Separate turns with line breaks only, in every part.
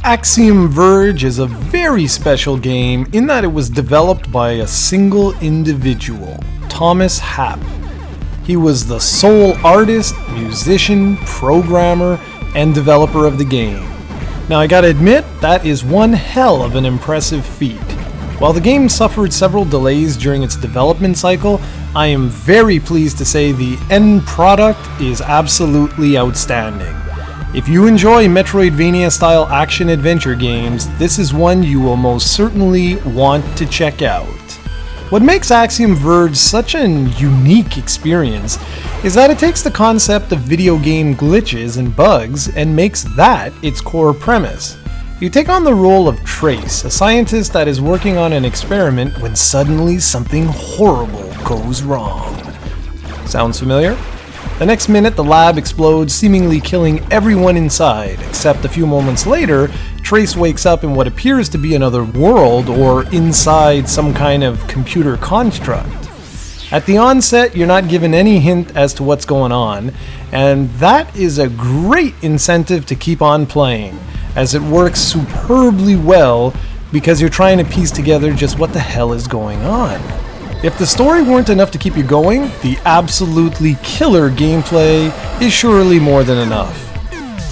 Axiom Verge is a very special game in that it was developed by a single individual, Thomas Happ. He was the sole artist, musician, programmer, and developer of the game. Now I gotta admit, that is one hell of an impressive feat. While the game suffered several delays during its development cycle, I am very pleased to say the end product is absolutely outstanding. If you enjoy Metroidvania-style action-adventure games, this is one you will most certainly want to check out. What makes Axiom Verge such an unique experience is that it takes the concept of video game glitches and bugs and makes that its core premise. You take on the role of Trace, a scientist that is working on an experiment when suddenly something horrible goes wrong. Sounds familiar? The next minute, the lab explodes, seemingly killing everyone inside, except a few moments later, Trace wakes up in what appears to be another world or inside some kind of computer construct. At the onset, you're not given any hint as to what's going on, and that is a great incentive to keep on playing, as it works superbly well because you're trying to piece together just what the hell is going on. If the story weren't enough to keep you going, the absolutely killer gameplay is surely more than enough.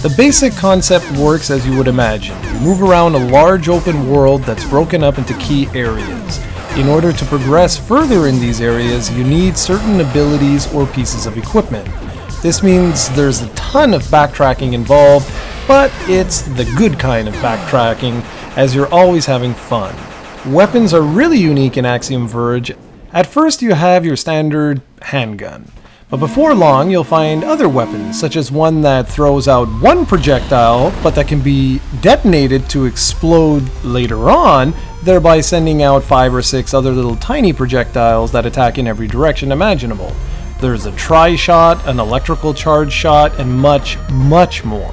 The basic concept works as you would imagine. You move around a large open world that's broken up into key areas. In order to progress further in these areas, you need certain abilities or pieces of equipment. This means there's a ton of backtracking involved, but it's the good kind of backtracking, as you're always having fun. Weapons are really unique in Axiom Verge. At first you have your standard handgun, but before long you'll find other weapons, such as one that throws out one projectile, but that can be detonated to explode later on, thereby sending out 5 or 6 other little tiny projectiles that attack in every direction imaginable. There's a tri-shot, an electrical charge shot, and much, much more.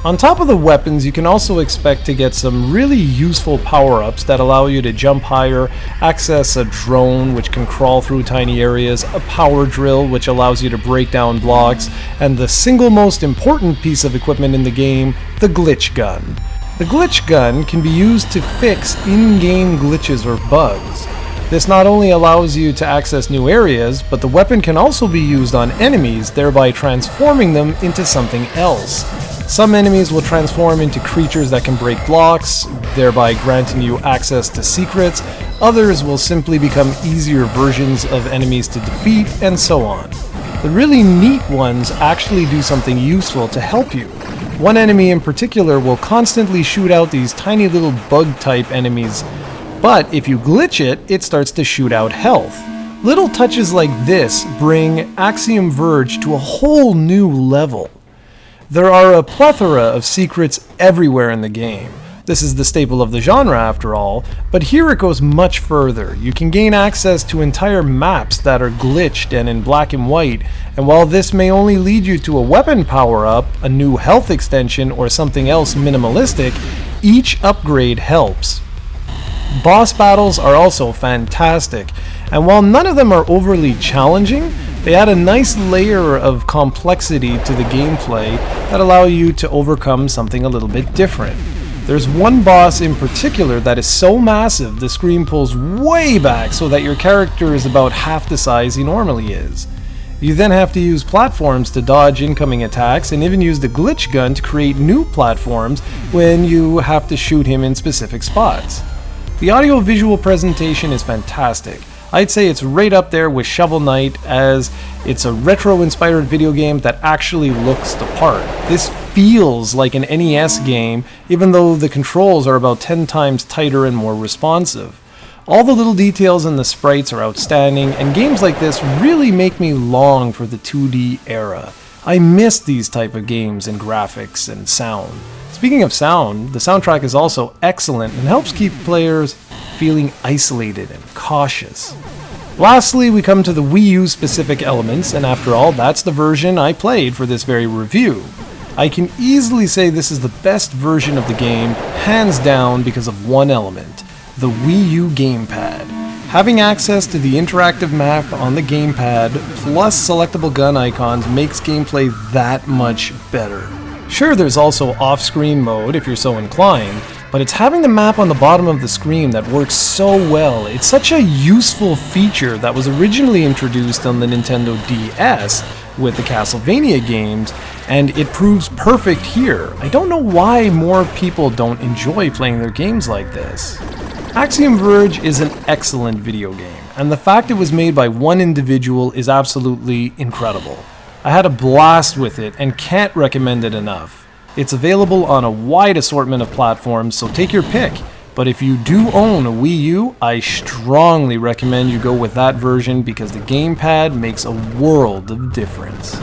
On top of the weapons, you can also expect to get some really useful power-ups that allow you to jump higher, access a drone which can crawl through tiny areas, a power drill which allows you to break down blocks, and the single most important piece of equipment in the game, the glitch gun. The glitch gun can be used to fix in-game glitches or bugs. This not only allows you to access new areas, but the weapon can also be used on enemies, thereby transforming them into something else. Some enemies will transform into creatures that can break blocks, thereby granting you access to secrets. Others will simply become easier versions of enemies to defeat, and so on. The really neat ones actually do something useful to help you. One enemy in particular will constantly shoot out these tiny little bug-type enemies, but if you glitch it, it starts to shoot out health. Little touches like this bring Axiom Verge to a whole new level. There are a plethora of secrets everywhere in the game. This is the staple of the genre after all, but here it goes much further. You can gain access to entire maps that are glitched and in black and white, and while this may only lead you to a weapon power-up, a new health extension, or something else minimalistic, each upgrade helps. Boss battles are also fantastic, and while none of them are overly challenging, they add a nice layer of complexity to the gameplay that allow you to overcome something a little bit different. There's one boss in particular that is so massive the screen pulls way back so that your character is about half the size he normally is. You then have to use platforms to dodge incoming attacks and even use the glitch gun to create new platforms when you have to shoot him in specific spots. The audio-visual presentation is fantastic. I'd say it's right up there with Shovel Knight, as it's a retro-inspired video game that actually looks the part. This feels like an NES game, even though the controls are about 10 times tighter and more responsive. All the little details in the sprites are outstanding, and games like this really make me long for the 2D era. I miss these type of games in graphics and sound. Speaking of sound, the soundtrack is also excellent and helps keep players feeling isolated and cautious. Lastly, we come to the Wii U specific elements, and after all, that's the version I played for this very review. I can easily say this is the best version of the game, hands down, because of one element, the Wii U gamepad. Having access to the interactive map on the gamepad, plus selectable gun icons, makes gameplay that much better. Sure, there's also off-screen mode if you're so inclined, but it's having the map on the bottom of the screen that works so well. It's such a useful feature that was originally introduced on the Nintendo DS with the Castlevania games, and it proves perfect here. I don't know why more people don't enjoy playing their games like this. Axiom Verge is an excellent video game, and the fact it was made by one individual is absolutely incredible. I had a blast with it and can't recommend it enough. It's available on a wide assortment of platforms, so take your pick. But if you do own a Wii U, I strongly recommend you go with that version because the gamepad makes a world of difference.